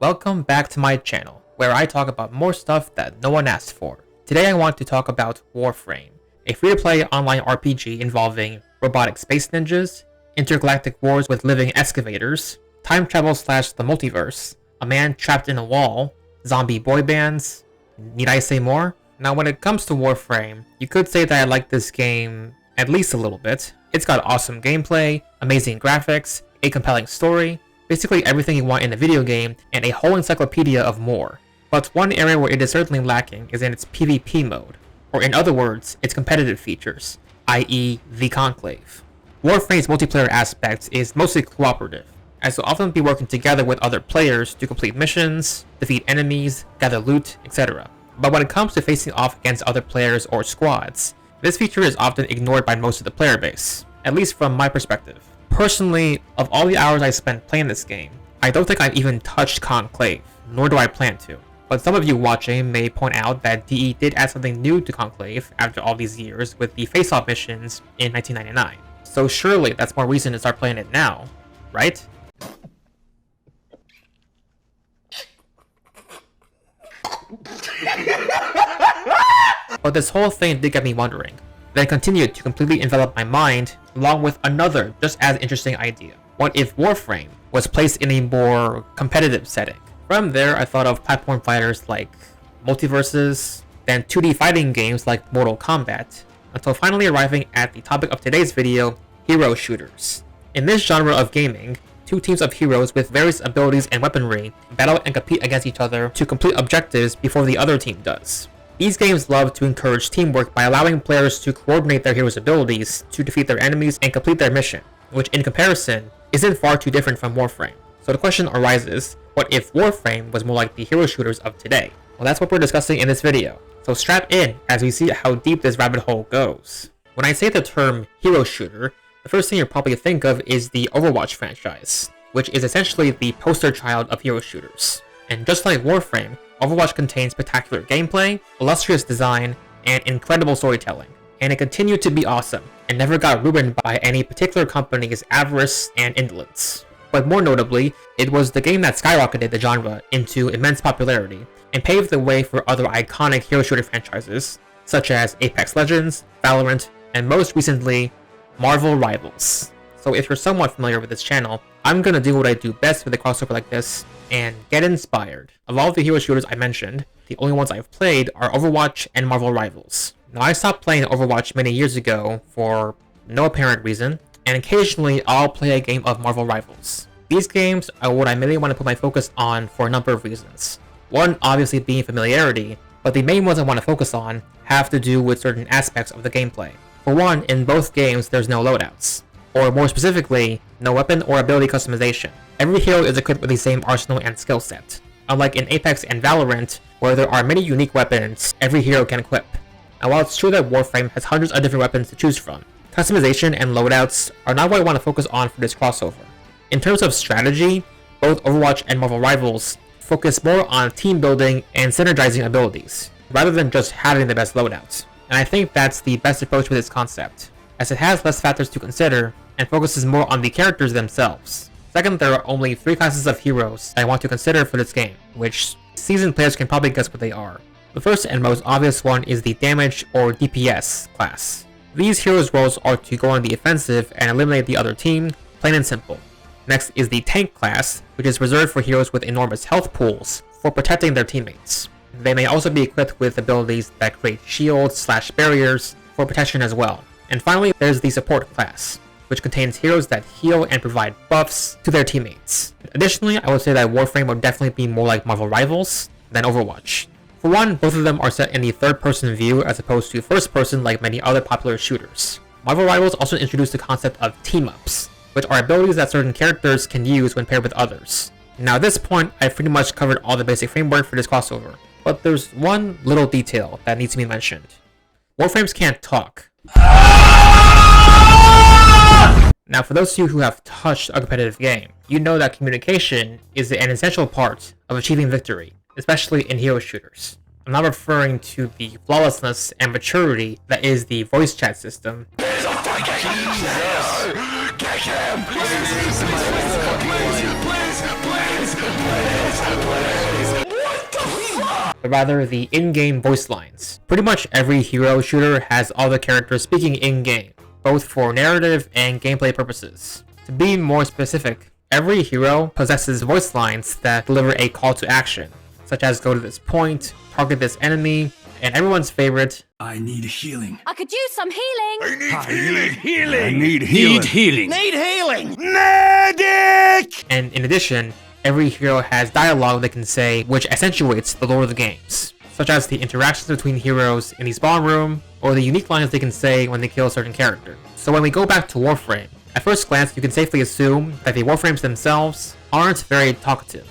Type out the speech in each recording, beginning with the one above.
Welcome back to my channel, where I talk about more stuff that no one asked for. Today I want to talk about Warframe, a free-to-play online RPG involving robotic space ninjas, intergalactic wars with living excavators, time travel / the multiverse, a man trapped in a wall, zombie boy bands. Need I say more? Now when it comes to Warframe, you could say that I like this game at least a little bit. It's got awesome gameplay, amazing graphics, a compelling story, basically everything you want in a video game, and a whole encyclopedia of more. But one area where it is certainly lacking is in its PvP mode, or in other words, its competitive features, i.e. the Conclave. Warframe's multiplayer aspect is mostly cooperative, as you'll often be working together with other players to complete missions, defeat enemies, gather loot, etc. But when it comes to facing off against other players or squads, this feature is often ignored by most of the player base, at least from my perspective. Personally, of all the hours I spent playing this game, I don't think I've even touched Conclave, nor do I plan to. But some of you watching may point out that DE did add something new to Conclave after all these years with the face-off missions in 1999. So surely that's more reason to start playing it now, right? But this whole thing did get me wondering, then continued to completely envelop my mind, along with another just as interesting idea. What if Warframe was placed in a more competitive setting? From there, I thought of platform fighters like multiverses, then 2D fighting games like Mortal Kombat, until finally arriving at the topic of today's video, hero shooters. In this genre of gaming, two teams of heroes with various abilities and weaponry battle and compete against each other to complete objectives before the other team does. These games love to encourage teamwork by allowing players to coordinate their heroes' abilities to defeat their enemies and complete their mission, which in comparison isn't far too different from Warframe. So the question arises, what if Warframe was more like the hero shooters of today? Well, that's what we're discussing in this video, so strap in as we see how deep this rabbit hole goes. When I say the term hero shooter, the first thing you'll probably think of is the Overwatch franchise, which is essentially the poster child of hero shooters. And just like Warframe, Overwatch contains spectacular gameplay, illustrious design, and incredible storytelling, and it continued to be awesome, and never got ruined by any particular company's avarice and indolence. But more notably, it was the game that skyrocketed the genre into immense popularity, and paved the way for other iconic hero shooter franchises, such as Apex Legends, Valorant, and most recently, Marvel Rivals. So if you're somewhat familiar with this channel, I'm gonna do what I do best with a crossover like this, and get inspired. Of all the hero shooters I mentioned, the only ones I've played are Overwatch and Marvel Rivals. Now I stopped playing Overwatch many years ago for no apparent reason, and occasionally I'll play a game of Marvel Rivals. These games are what I mainly want to put my focus on for a number of reasons. One obviously being familiarity, but the main ones I want to focus on have to do with certain aspects of the gameplay. For one, in both games there's no loadouts, or more specifically, no weapon or ability customization. Every hero is equipped with the same arsenal and skill set, unlike in Apex and Valorant, where there are many unique weapons every hero can equip. Now while it's true that Warframe has hundreds of different weapons to choose from, customization and loadouts are not what I want to focus on for this crossover. In terms of strategy, both Overwatch and Marvel Rivals focus more on team building and synergizing abilities, rather than just having the best loadouts. And I think that's the best approach with this concept, as it has less factors to consider and focuses more on the characters themselves. Second, there are only 3 classes of heroes that I want to consider for this game, which seasoned players can probably guess what they are. The first and most obvious one is the damage or DPS class. These heroes' roles are to go on the offensive and eliminate the other team, plain and simple. Next is the tank class, which is reserved for heroes with enormous health pools for protecting their teammates. They may also be equipped with abilities that create shields / barriers for protection as well. And finally, there's the support class, which contains heroes that heal and provide buffs to their teammates. Additionally, I would say that Warframe would definitely be more like Marvel Rivals than Overwatch. For one, both of them are set in the third-person view as opposed to first-person like many other popular shooters. Marvel Rivals also introduced the concept of team-ups, which are abilities that certain characters can use when paired with others. Now at this point, I've pretty much covered all the basic framework for this crossover, but there's one little detail that needs to be mentioned. Warframes can't talk. Now for those of you who have touched a competitive game, you know that communication is an essential part of achieving victory, especially in hero shooters. I'm not referring to the flawlessness and maturity that is the voice chat system. Please, but rather the in-game voice lines. Pretty much every hero shooter has all the characters speaking in-game, both for narrative and gameplay purposes. To be more specific, every hero possesses voice lines that deliver a call to action, such as go to this point, target this enemy, and everyone's favorite, I need healing. I could use some healing. I need Healing! healing. Need healing! Medic! and in addition, every hero has dialogue they can say which accentuates the lore of the games, such as the interactions between heroes in the spawn room, or the unique lines they can say when they kill a certain character. So when we go back to Warframe, at first glance you can safely assume that the Warframes themselves aren't very talkative.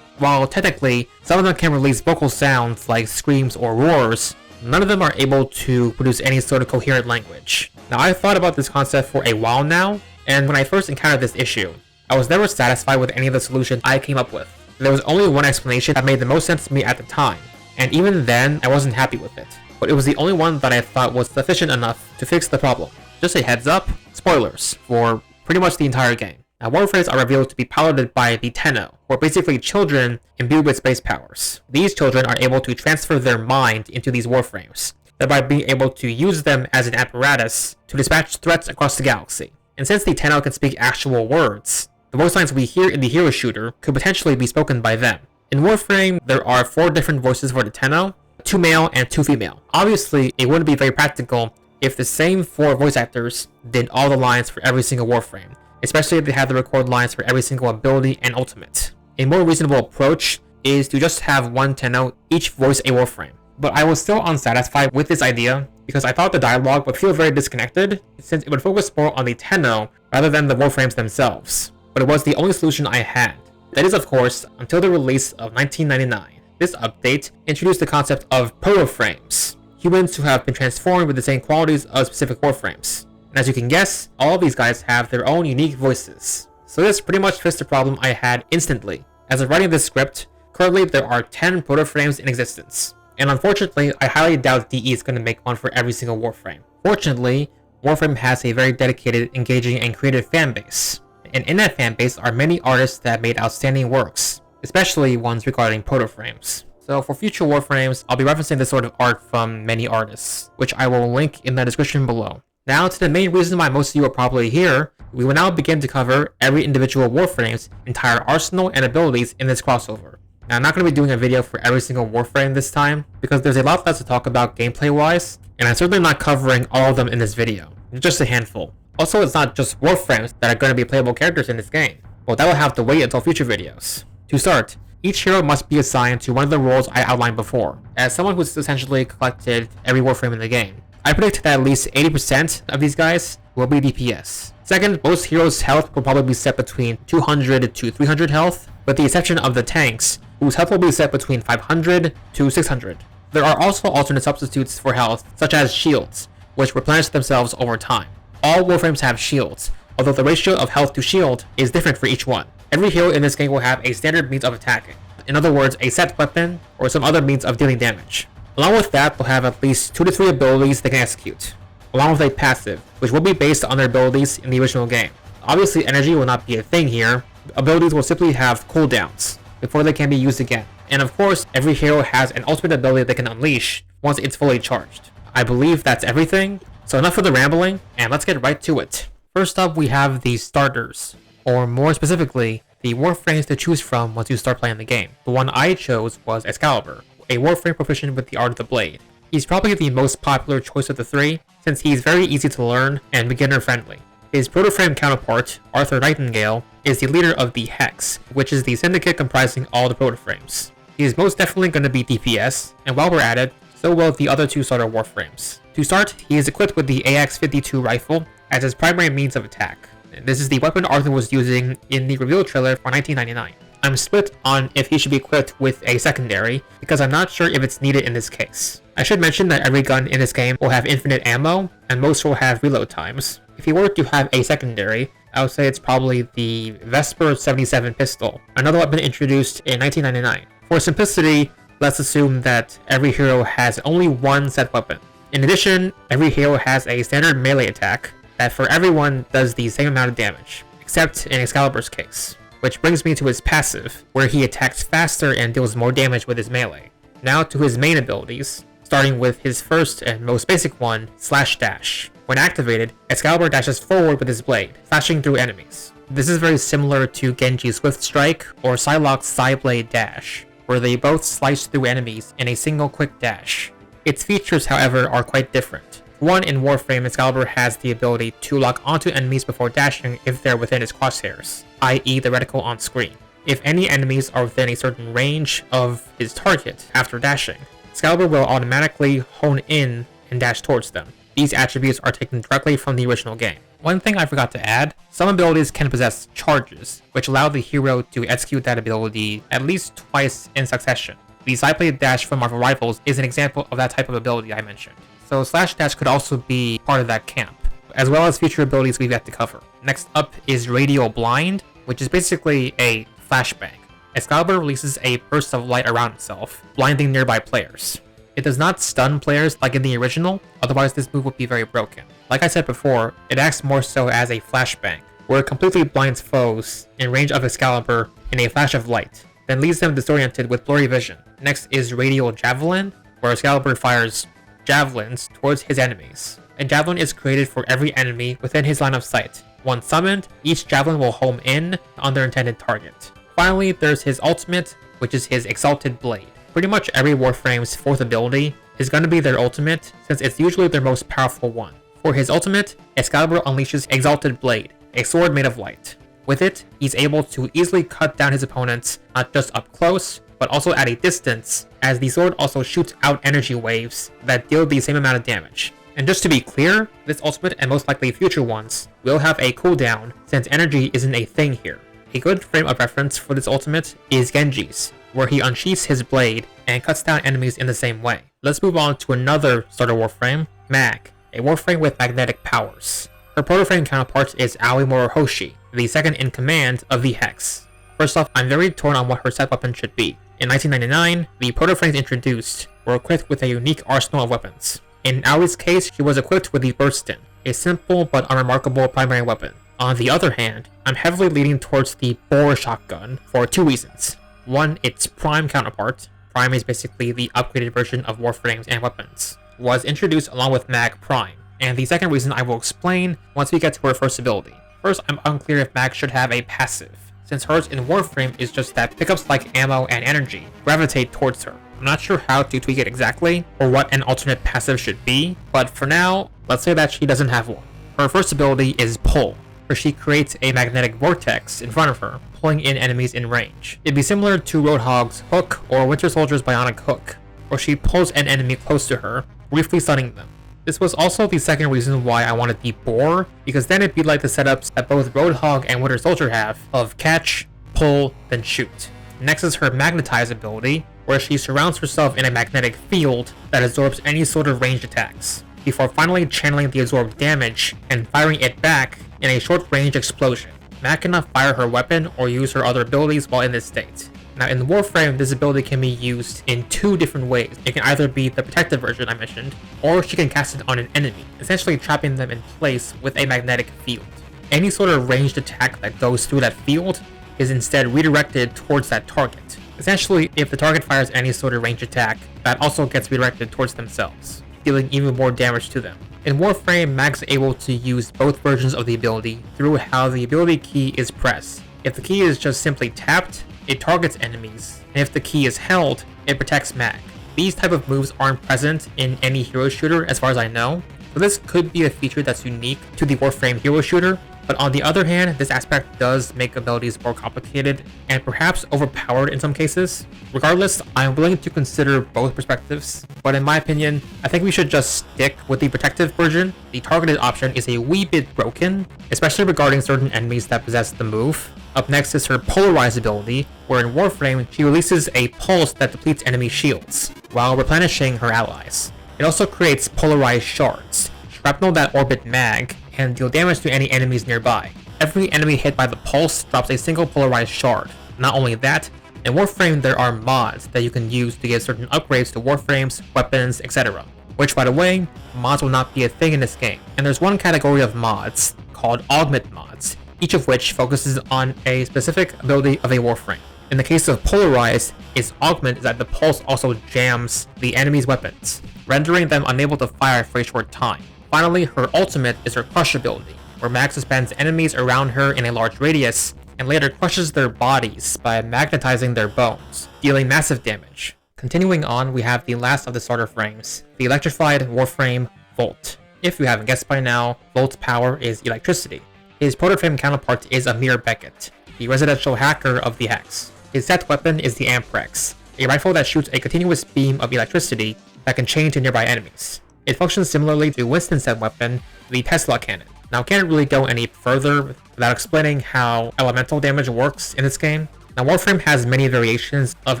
While technically, some of them can release vocal sounds like screams or roars, none of them are able to produce any sort of coherent language. Now, I've thought about this concept for a while now, and when I first encountered this issue, I was never satisfied with any of the solutions I came up with. There was only one explanation that made the most sense to me at the time, and even then, I wasn't happy with it. But it was the only one that I thought was sufficient enough to fix the problem. Just a heads up, spoilers for pretty much the entire game. Now, Warframes are revealed to be piloted by the Tenno, or basically children imbued with space powers. These children are able to transfer their mind into these Warframes, thereby being able to use them as an apparatus to dispatch threats across the galaxy. And since the Tenno can speak actual words, the voice lines we hear in the hero shooter could potentially be spoken by them. In Warframe, there are 4 different voices for the Tenno, 2 male and 2 female. Obviously, it wouldn't be very practical if the same 4 voice actors did all the lines for every single Warframe, especially if they had to record lines for every single ability and ultimate. A more reasonable approach is to just have one Tenno each voice a Warframe. But I was still unsatisfied with this idea because I thought the dialogue would feel very disconnected since it would focus more on the Tenno rather than the Warframes themselves. But it was the only solution I had. That is, of course, until the release of 1999. This update introduced the concept of proto-frames, humans who have been transformed with the same qualities of specific Warframes. And as you can guess, all of these guys have their own unique voices. So this pretty much fixed the problem I had instantly. As of writing this script, currently there are 10 proto-frames in existence. And unfortunately, I highly doubt DE is going to make one for every single Warframe. Fortunately, Warframe has a very dedicated, engaging, and creative fanbase. And in that fanbase are many artists that made outstanding works, especially ones regarding proto-frames. So for future Warframes, I'll be referencing this sort of art from many artists, which I will link in the description below. Now to the main reason why most of you are probably here, we will now begin to cover every individual Warframe's entire arsenal and abilities in this crossover. Now I'm not going to be doing a video for every single Warframe this time, because there's a lot less to talk about gameplay wise, and I'm certainly not covering all of them in this video, just a handful. Also, it's not just Warframes that are going to be playable characters in this game. Well, that will have to wait until future videos. To start, each hero must be assigned to one of the roles I outlined before. As someone who's essentially collected every Warframe in the game, I predict that at least 80% of these guys will be DPS. Second, most heroes' health will probably be set between 200 to 300 health, with the exception of the tanks, whose health will be set between 500 to 600. There are also alternate substitutes for health, such as shields, which replenish themselves over time. All Warframes have shields, although the ratio of health to shield is different for each one. Every hero in this game will have a standard means of attacking. In other words, a set weapon, or some other means of dealing damage. Along with that, they'll have at least 2 to 3 abilities they can execute, along with a passive, which will be based on their abilities in the original game. Obviously, energy will not be a thing here. Abilities will simply have cooldowns before they can be used again. And of course, every hero has an ultimate ability they can unleash once it's fully charged. I believe that's everything, so enough of the rambling, and let's get right to it. First up, we have the starters, or more specifically, the Warframes to choose from once you start playing the game. The one I chose was Excalibur, a Warframe proficient with the art of the blade. He's probably the most popular choice of the 3, since he's very easy to learn and beginner friendly. His proto-frame counterpart, Arthur Nightingale, is the leader of the Hex, which is the syndicate comprising all the proto-frames. He is most definitely going to be DPS, and while we're at it, so will the other 2 starter Warframes. To start, he is equipped with the AX-52 rifle as his primary means of attack. This is the weapon Arthur was using in the reveal trailer for 1999. I'm split on if he should be equipped with a secondary, because I'm not sure if it's needed in this case. I should mention that every gun in this game will have infinite ammo, and most will have reload times. If he were to have a secondary, I would say it's probably the Vesper 77 pistol, another weapon introduced in 1999. For simplicity, let's assume that every hero has only one set weapon. In addition, every hero has a standard melee attack that for everyone does the same amount of damage, except in Excalibur's case. Which brings me to his passive, where he attacks faster and deals more damage with his melee. Now to his main abilities, starting with his first and most basic one, Slash Dash. When activated, Excalibur dashes forward with his blade, slashing through enemies. This is very similar to Genji's Swift Strike or Psylocke's Psyblade Dash, where they both slice through enemies in a single quick dash. Its features, however, are quite different. One, in Warframe, Excalibur has the ability to lock onto enemies before dashing if they're within its crosshairs, i.e. the reticle on screen. If any enemies are within a certain range of his target after dashing, Excalibur will automatically hone in and dash towards them. These attributes are taken directly from the original game. One thing I forgot to add, some abilities can possess charges, which allow the hero to execute that ability at least twice in succession. The Psyblade Dash from Marvel Rivals is an example of that type of ability I mentioned. So Slash Dash could also be part of that camp, as well as future abilities we've yet to cover. Next up is Radial Blind, which is basically a flashbang. Excalibur releases a burst of light around itself, blinding nearby players. It does not stun players like in the original, otherwise this move would be very broken. Like I said before, it acts more so as a flashbang, where it completely blinds foes in range of Excalibur in a flash of light, then leaves them disoriented with blurry vision. Next is Radial Javelin, where Excalibur fires javelins towards his enemies. A javelin is created for every enemy within his line of sight. Once summoned, each javelin will home in on their intended target. Finally, there's his ultimate, which is his Exalted Blade. Pretty much every Warframe's fourth ability is going to be their ultimate, since it's usually their most powerful one. For his ultimate, Excalibur unleashes Exalted Blade, a sword made of light. With it, he's able to easily cut down his opponents, not just up close, but also at a distance, as the sword also shoots out energy waves that deal the same amount of damage. And just to be clear, this ultimate and most likely future ones will have a cooldown, since energy isn't a thing here. A good frame of reference for this ultimate is Genji's, where he unsheaths his blade and cuts down enemies in the same way. Let's move on to another starter Warframe, Mag, a Warframe with magnetic powers. Her protoframe counterpart is Aoi Morohoshi, the second in command of the Hex. First off, I'm very torn on what her set weapon should be. In 1999, the protoframes introduced were equipped with a unique arsenal of weapons. In Aoi's case, she was equipped with the Burstin, a simple but unremarkable primary weapon. On the other hand, I'm heavily leaning towards the Boar shotgun for two reasons. One, its Prime counterpart, Prime is basically the upgraded version of Warframes and weapons, was introduced along with Mag Prime, and the second reason I will explain once we get to her first ability. First, I'm unclear if Mag should have a passive, since hers in Warframe is just that pickups like ammo and energy gravitate towards her. I'm not sure how to tweak it exactly, or what an alternate passive should be, but for now, let's say that she doesn't have one. Her first ability is Pull, where she creates a magnetic vortex in front of her, pulling in enemies in range. It'd be similar to Roadhog's Hook or Winter Soldier's Bionic Hook, where she pulls an enemy close to her, briefly stunning them. This was also the second reason why I wanted the Boar, because then it'd be like the setups that both Roadhog and Winter Soldier have of catch, pull, then shoot. Next is her Magnetize ability, where she surrounds herself in a magnetic field that absorbs any sort of ranged attacks, before finally channeling the absorbed damage and firing it back in a short-range explosion. Mag cannot fire her weapon or use her other abilities while in this state. Now in Warframe, this ability can be used in two different ways. It can either be the protective version I mentioned, or she can cast it on an enemy, essentially trapping them in place with a magnetic field. Any sort of ranged attack that goes through that field is instead redirected towards that target. Essentially, if the target fires any sort of ranged attack, that also gets redirected towards themselves, dealing even more damage to them. In Warframe, Mag's able to use both versions of the ability through how the ability key is pressed. If the key is just simply tapped, it targets enemies, and if the key is held, it protects Mag. These type of moves aren't present in any hero shooter as far as I know, so this could be a feature that's unique to the Warframe hero shooter, but on the other hand, this aspect does make abilities more complicated and perhaps overpowered in some cases. Regardless, I'm willing to consider both perspectives, but in my opinion, I think we should just stick with the protective version. The targeted option is a wee bit broken, especially regarding certain enemies that possess the move. Up next is her Polarize ability, where in Warframe, she releases a pulse that depletes enemy shields, while replenishing her allies. It also creates Polarized Shards, shrapnel that orbit Mag, and deal damage to any enemies nearby. Every enemy hit by the pulse drops a single polarized shard. Not only that, in Warframe there are mods that you can use to get certain upgrades to Warframes, weapons, etc. Which, by the way, mods will not be a thing in this game. And there's one category of mods called Augment mods, each of which focuses on a specific ability of a Warframe. In the case of Polarized, its augment is that the pulse also jams the enemy's weapons, rendering them unable to fire for a short time. Finally, her ultimate is her crush ability, where Mag suspends enemies around her in a large radius, and later crushes their bodies by magnetizing their bones, dealing massive damage. Continuing on, we have the last of the starter frames, the electrified Warframe Volt. If you haven't guessed by now, Volt's power is electricity. His proto-frame counterpart is Amir Beckett, the residential hacker of the Hex. His set weapon is the Amprex, a rifle that shoots a continuous beam of electricity that can chain to nearby enemies. It functions similarly to Winston's set weapon, the Tesla cannon. Now, I can't really go any further without explaining how elemental damage works in this game. Now, Warframe has many variations of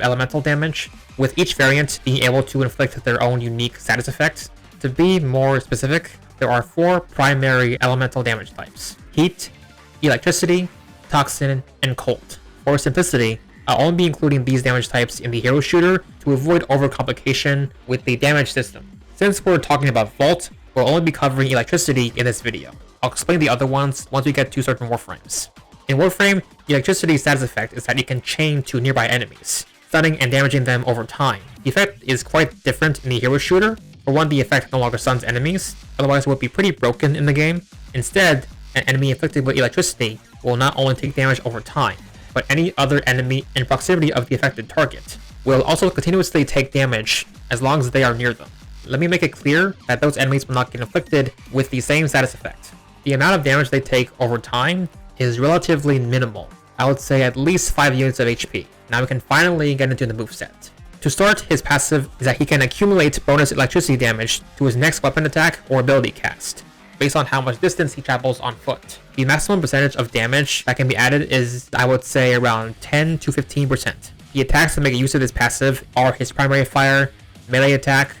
elemental damage, with each variant being able to inflict their own unique status effects. To be more specific, there are 4 primary elemental damage types: heat, electricity, toxin, and cold. For simplicity, I'll only be including these damage types in the hero shooter to avoid overcomplication with the damage system. Since we're talking about Vault, we'll only be covering electricity in this video. I'll explain the other ones once we get to certain Warframes. In Warframe, electricity's status effect is that it can chain to nearby enemies, stunning and damaging them over time. The effect is quite different in the hero shooter. For one, the effect no longer stuns enemies, otherwise it would be pretty broken in the game. Instead, an enemy inflicted with electricity will not only take damage over time, but any other enemy in proximity of the affected target will also continuously take damage as long as they are near them. Let me make it clear that those enemies will not get inflicted with the same status effect. The amount of damage they take over time is relatively minimal. I would say at least 5 units of HP. Now we can finally get into the moveset. To start, his passive is that he can accumulate bonus electricity damage to his next weapon attack or ability cast, based on how much distance he travels on foot. The maximum percentage of damage that can be added is, I would say, around 10 to 15%. The attacks that make use of this passive are his primary fire, melee attack,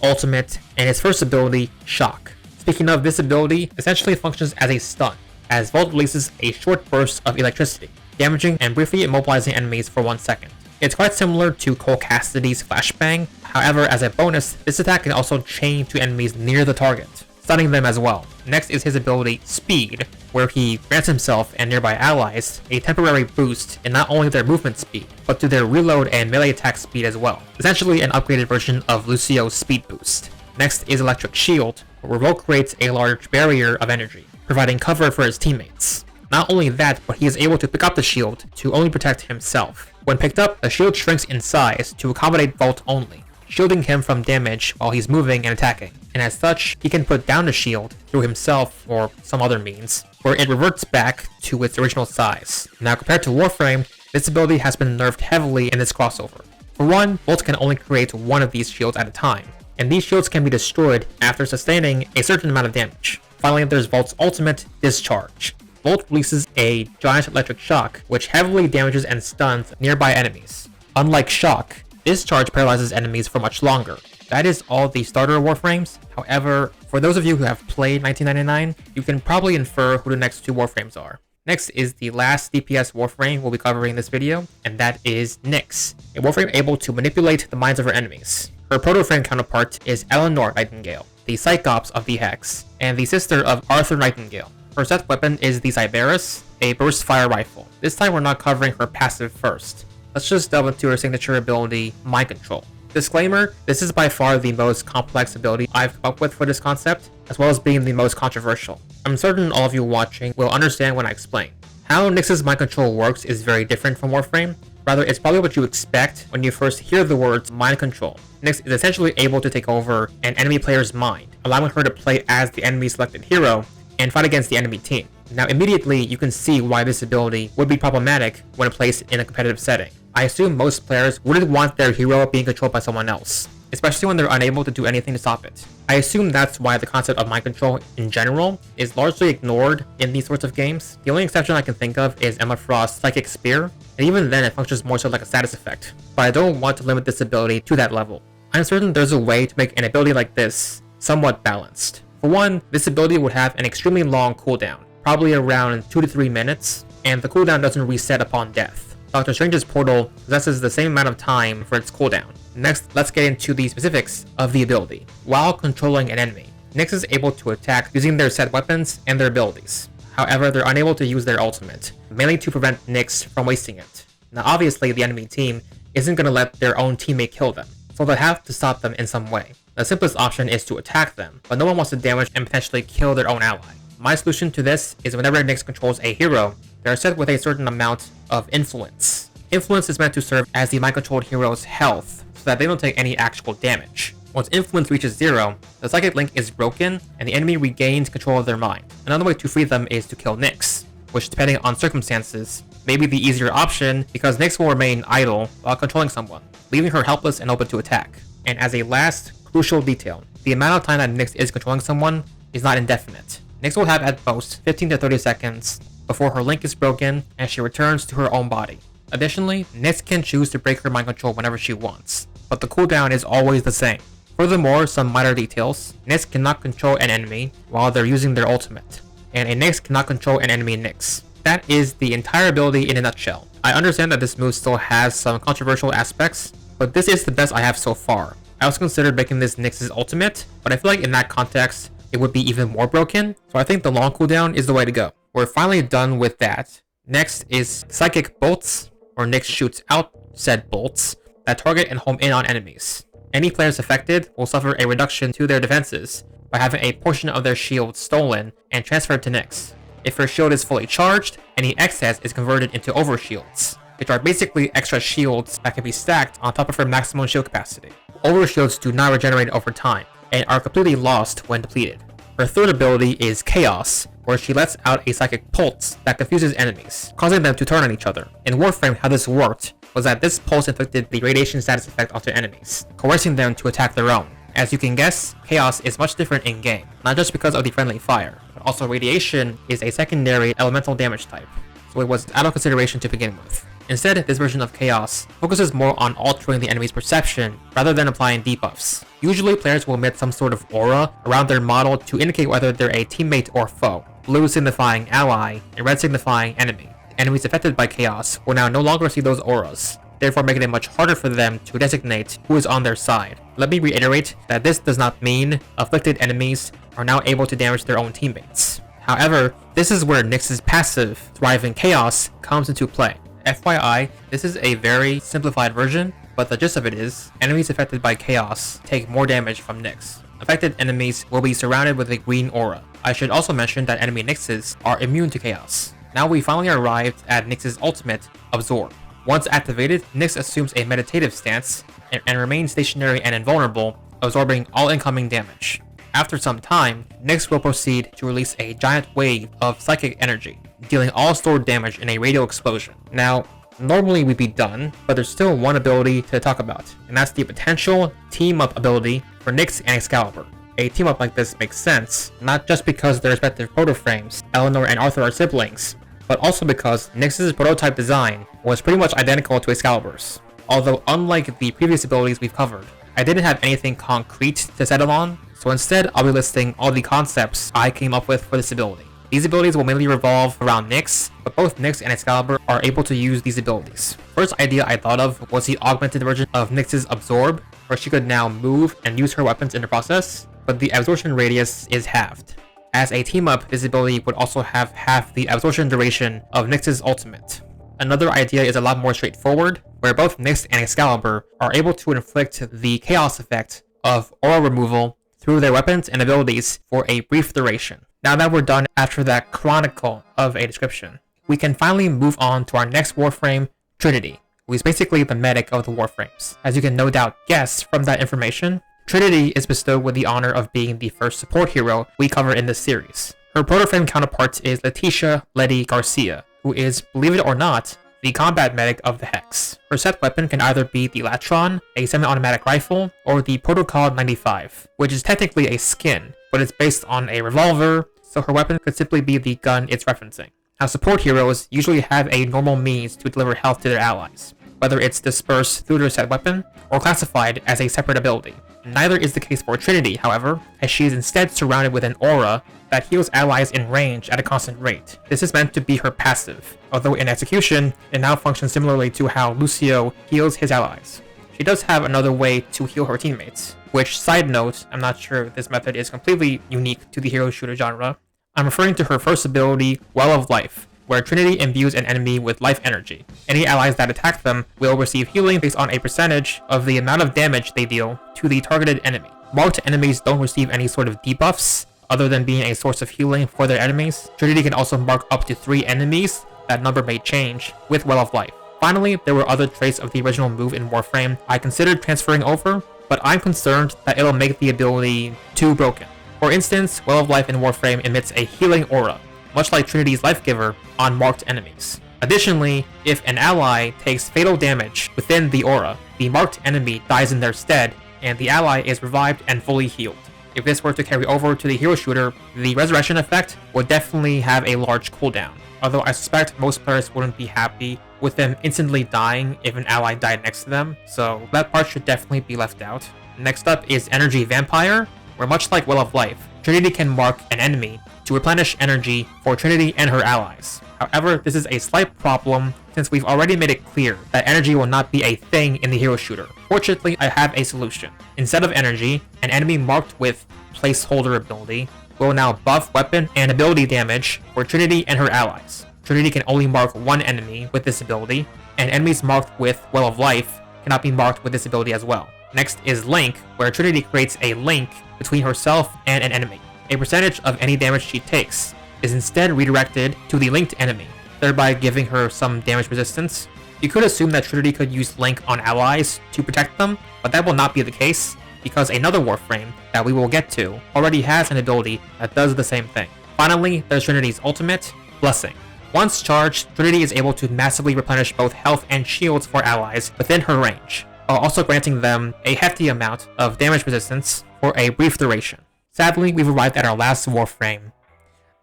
ultimate, and his first ability, Shock. Speaking of, this ability essentially functions as a stun, as Volt releases a short burst of electricity, damaging and briefly immobilizing enemies for 1 second. It's quite similar to Cole Cassidy's Flashbang, however, as a bonus, this attack can also chain to enemies near the target, stunning them as well. Next is his ability, Speed, where he grants himself and nearby allies a temporary boost in not only their movement speed, but to their reload and melee attack speed as well, essentially an upgraded version of Lucio's speed boost. Next is Electric Shield, where Volt creates a large barrier of energy, providing cover for his teammates. Not only that, but he is able to pick up the shield to only protect himself. When picked up, the shield shrinks in size to accommodate Volt only, shielding him from damage while he's moving and attacking. And as such, he can put down the shield through himself or some other means, where it reverts back to its original size. Now, compared to Warframe, this ability has been nerfed heavily in this crossover. For one, Volt can only create one of these shields at a time, and these shields can be destroyed after sustaining a certain amount of damage. Finally, there's Volt's ultimate, Discharge. Volt releases a giant electric shock, which heavily damages and stuns nearby enemies. Unlike Shock, Discharge paralyzes enemies for much longer. That is all the starter Warframes. However, for those of you who have played 1999, you can probably infer who the next 2 Warframes are. Next is the last DPS Warframe we'll be covering in this video, and that is Nyx, a Warframe able to manipulate the minds of her enemies. Her proto-frame counterpart is Eleanor Nightingale, the Cyclops of the Hex, and the sister of Arthur Nightingale. Her set weapon is the Cyberus, a burst fire rifle. This time we're not covering her passive first. Let's just delve into her signature ability, Mind Control. Disclaimer, this is by far the most complex ability I've come up with for this concept, as well as being the most controversial. I'm certain all of you watching will understand when I explain. How Nyx's mind control works is very different from Warframe. Rather, it's probably what you expect when you first hear the words mind control. Nyx is essentially able to take over an enemy player's mind, allowing her to play as the enemy selected hero and fight against the enemy team. Now, immediately you can see why this ability would be problematic when placed in a competitive setting. I assume most players wouldn't want their hero being controlled by someone else, especially when they're unable to do anything to stop it. I assume that's why the concept of mind control in general is largely ignored in these sorts of games. The only exception I can think of is Emma Frost's Psychic Spear, and even then it functions more so like a status effect, but I don't want to limit this ability to that level. I'm certain there's a way to make an ability like this somewhat balanced. For one, this ability would have an extremely long cooldown, probably around 2 to 3 minutes, and the cooldown doesn't reset upon death. Doctor Strange's portal possesses the same amount of time for its cooldown. Next, let's get into the specifics of the ability. While controlling an enemy, Nyx is able to attack using their set weapons and their abilities. However, they're unable to use their ultimate, mainly to prevent Nyx from wasting it. Now obviously the enemy team isn't going to let their own teammate kill them, so they'll have to stop them in some way. The simplest option is to attack them, but no one wants to damage and potentially kill their own ally. My solution to this is whenever Nyx controls a hero, they are set with a certain amount of influence. Influence is meant to serve as the mind-controlled hero's health, so that they don't take any actual damage. Once influence reaches 0, the psychic link is broken and the enemy regains control of their mind. Another way to free them is to kill Nyx, which depending on circumstances may be the easier option because Nyx will remain idle while controlling someone, leaving her helpless and open to attack. And as a last crucial detail, the amount of time that Nyx is controlling someone is not indefinite. Nyx will have at most 15 to 30 seconds before her link is broken and she returns to her own body. Additionally, Nyx can choose to break her mind control whenever she wants, but the cooldown is always the same. Furthermore, some minor details, Nyx cannot control an enemy while they're using their ultimate, and a Nyx cannot control an enemy Nyx. That is the entire ability in a nutshell. I understand that this move still has some controversial aspects, but this is the best I have so far. I also considered making this Nyx's ultimate, but I feel like in that context, it would be even more broken, so I think the long cooldown is the way to go. We're finally done with that. Next is Psychic Bolts, where Nyx shoots out said bolts that target and home in on enemies. Any players affected will suffer a reduction to their defenses by having a portion of their shield stolen and transferred to Nyx. If her shield is fully charged, any excess is converted into overshields, which are basically extra shields that can be stacked on top of her maximum shield capacity. Overshields do not regenerate over time, and are completely lost when depleted. Her third ability is Chaos, where she lets out a psychic pulse that confuses enemies, causing them to turn on each other. In Warframe, how this worked was that this pulse inflicted the radiation status effect onto enemies, coercing them to attack their own. As you can guess, Chaos is much different in-game, not just because of the friendly fire, but also radiation is a secondary elemental damage type, so it was out of consideration to begin with. Instead, this version of Chaos focuses more on altering the enemy's perception rather than applying debuffs. Usually, players will emit some sort of aura around their model to indicate whether they're a teammate or foe, blue signifying ally and red signifying enemy. Enemies affected by Chaos will now no longer see those auras, therefore making it much harder for them to designate who is on their side. Let me reiterate that this does not mean afflicted enemies are now able to damage their own teammates. However, this is where Nyx's passive, Thrive in Chaos, comes into play. FYI, this is a very simplified version, but the gist of it is, enemies affected by Chaos take more damage from Nyx. Affected enemies will be surrounded with a green aura. I should also mention that enemy Nyxes are immune to Chaos. Now we finally arrived at Nyx's ultimate, Absorb. Once activated, Nyx assumes a meditative stance and remains stationary and invulnerable, absorbing all incoming damage. After some time, Nyx will proceed to release a giant wave of psychic energy, dealing all stored damage in a radio explosion. Now, normally we'd be done, but there's still one ability to talk about, and that's the potential team-up ability for Nyx and Excalibur. A team-up like this makes sense, not just because their respective protoframes, Eleanor and Arthur, are siblings, but also because Nyx's prototype design was pretty much identical to Excalibur's. Although unlike the previous abilities we've covered, I didn't have anything concrete to settle on, so instead I'll be listing all the concepts I came up with for this ability. These abilities will mainly revolve around Nyx, but both Nyx and Excalibur are able to use these abilities. First idea I thought of was the augmented version of Nyx's Absorb, where she could now move and use her weapons in the process, but the absorption radius is halved. As a team-up, this ability would also have half the absorption duration of Nyx's ultimate. Another idea is a lot more straightforward, where both Nyx and Excalibur are able to inflict the chaos effect of aura removal through their weapons and abilities for a brief duration. Now that we're done after that chronicle of a description, we can finally move on to our next Warframe, Trinity, who is basically the medic of the Warframes. As you can no doubt guess from that information, Trinity is bestowed with the honor of being the first support hero we cover in this series. Her protoframe counterpart is Leticia Letty Garcia, who is, believe it or not, the combat medic of the Hex. Her set weapon can either be the Latron, a semi-automatic rifle, or the Protocol 95, which is technically a skin, but it's based on a revolver, so her weapon could simply be the gun it's referencing. Now, support heroes usually have a normal means to deliver health to their allies, whether it's dispersed through their set weapon or classified as a separate ability. Neither is the case for Trinity, however, as she is instead surrounded with an aura that heals allies in range at a constant rate. This is meant to be her passive, although in execution, it now functions similarly to how Lucio heals his allies. She does have another way to heal her teammates, which, side note, I'm not sure if this method is completely unique to the hero shooter genre. I'm referring to her first ability, Well of Life, where Trinity imbues an enemy with life energy. Any allies that attack them will receive healing based on a percentage of the amount of damage they deal to the targeted enemy. Marked enemies don't receive any sort of debuffs, other than being a source of healing for their enemies. Trinity can also mark up to 3 enemies, that number may change, with Well of Life. Finally, there were other traits of the original move in Warframe I considered transferring over, but I'm concerned that it'll make the ability too broken. For instance, Well of Life in Warframe emits a healing aura, much like Trinity's Life Giver, on marked enemies. Additionally, if an ally takes fatal damage within the aura, the marked enemy dies in their stead, and the ally is revived and fully healed. If this were to carry over to the hero shooter, the resurrection effect would definitely have a large cooldown, although I suspect most players wouldn't be happy with them instantly dying if an ally died next to them, so that part should definitely be left out. Next up is Energy Vampire, where much like Well of Life, Trinity can mark an enemy to replenish energy for Trinity and her allies. However, this is a slight problem since we've already made it clear that energy will not be a thing in the hero shooter. Fortunately, I have a solution. Instead of energy, an enemy marked with placeholder ability will now buff weapon and ability damage for Trinity and her allies. Trinity can only mark one enemy with this ability, and enemies marked with Well of Life cannot be marked with this ability as well. Next is Link, where Trinity creates a link between herself and an enemy. A percentage of any damage she takes is instead redirected to the linked enemy, thereby giving her some damage resistance. You could assume that Trinity could use Link on allies to protect them, but that will not be the case, because another Warframe that we will get to already has an ability that does the same thing. Finally, there's Trinity's ultimate, Blessing. Once charged, Trinity is able to massively replenish both health and shields for allies within her range, while also granting them a hefty amount of damage resistance for a brief duration. Sadly, we've arrived at our last Warframe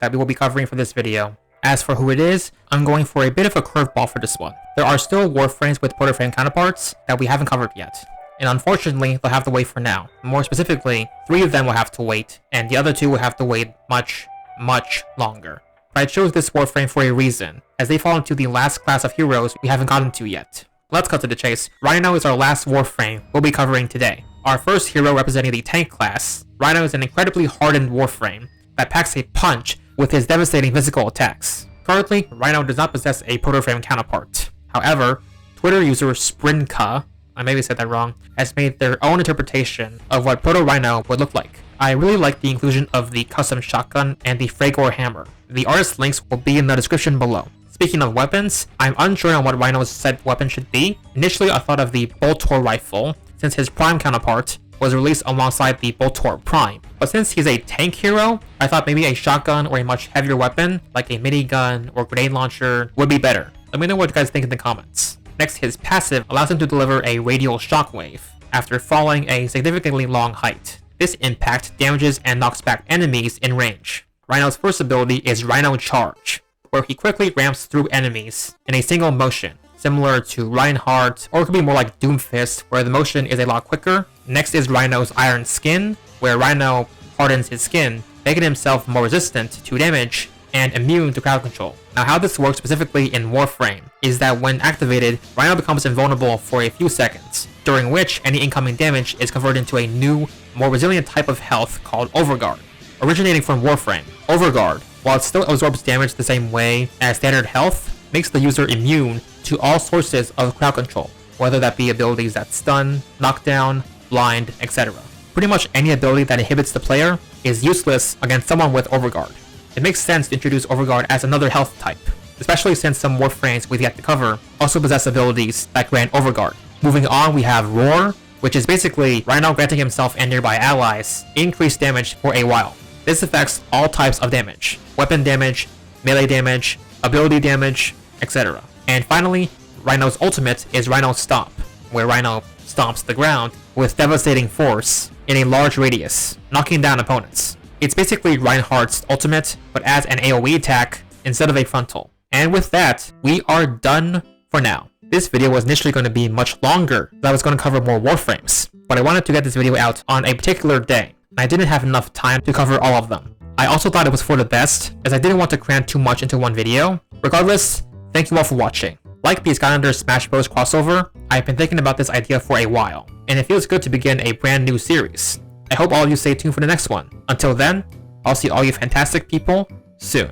that we will be covering for this video. As for who it is, I'm going for a bit of a curveball for this one. There are still Warframes with Protoframe counterparts that we haven't covered yet, and unfortunately, they'll have to wait for now. More specifically, 3 of them will have to wait, and the other 2 will have to wait much, much longer. But I chose this Warframe for a reason, as they fall into the last class of heroes we haven't gotten to yet. Let's cut to the chase. Rhino is our last Warframe we'll be covering today. Our first hero representing the tank class, Rhino is an incredibly hardened Warframe that packs a punch with his devastating physical attacks. Currently, Rhino does not possess a Protoframe counterpart. However, Twitter user Sprinka, I maybe said that wrong, has made their own interpretation of what Proto-Rhino would look like. I really like the inclusion of the custom shotgun and the Fragor hammer. The artist links will be in the description below. Speaking of weapons, I'm unsure on what Rhino's set weapon should be. Initially, I thought of the Boltor rifle, since his Prime counterpart was released alongside the Boltor Prime. But since he's a tank hero, I thought maybe a shotgun or a much heavier weapon, like a minigun or grenade launcher, would be better. Let me know what you guys think in the comments. Next, his passive allows him to deliver a radial shockwave after falling a significantly long height. This impact damages and knocks back enemies in range. Rhino's first ability is Rhino Charge, where he quickly ramps through enemies in a single motion, similar to Reinhardt, or it could be more like Doomfist, where the motion is a lot quicker. Next is Rhino's Iron Skin, where Rhino hardens his skin, making himself more resistant to damage and immune to crowd control. Now, how this works specifically in Warframe is that when activated, Rhino becomes invulnerable for a few seconds, during which any incoming damage is converted into a new, more resilient type of health called Overguard. Originating from Warframe, Overguard, while it still absorbs damage the same way as standard health, makes the user immune to all sources of crowd control, whether that be abilities that stun, knockdown, blind, etc. Pretty much any ability that inhibits the player is useless against someone with Overguard. It makes sense to introduce Overguard as another health type, especially since some Warframes we've yet to cover also possess abilities that grant Overguard. Moving on, we have Roar, which is basically Rhino granting himself and nearby allies increased damage for a while. This affects all types of damage: weapon damage, melee damage, ability damage, etc. And finally, Rhino's ultimate is Rhino Stomp, where Rhino stomps the ground with devastating force in a large radius, knocking down opponents. It's basically Reinhardt's ultimate, but as an AoE attack instead of a frontal. And with that, we are done for now. This video was initially going to be much longer, as I was going to cover more Warframes, but I wanted to get this video out on a particular day, and I didn't have enough time to cover all of them. I also thought it was for the best, as I didn't want to cram too much into one video. Regardless, thank you all for watching. Like the Excalibur Smash Bros crossover, I've been thinking about this idea for a while, and it feels good to begin a brand new series. I hope all of you stay tuned for the next one. Until then, I'll see all you fantastic people soon.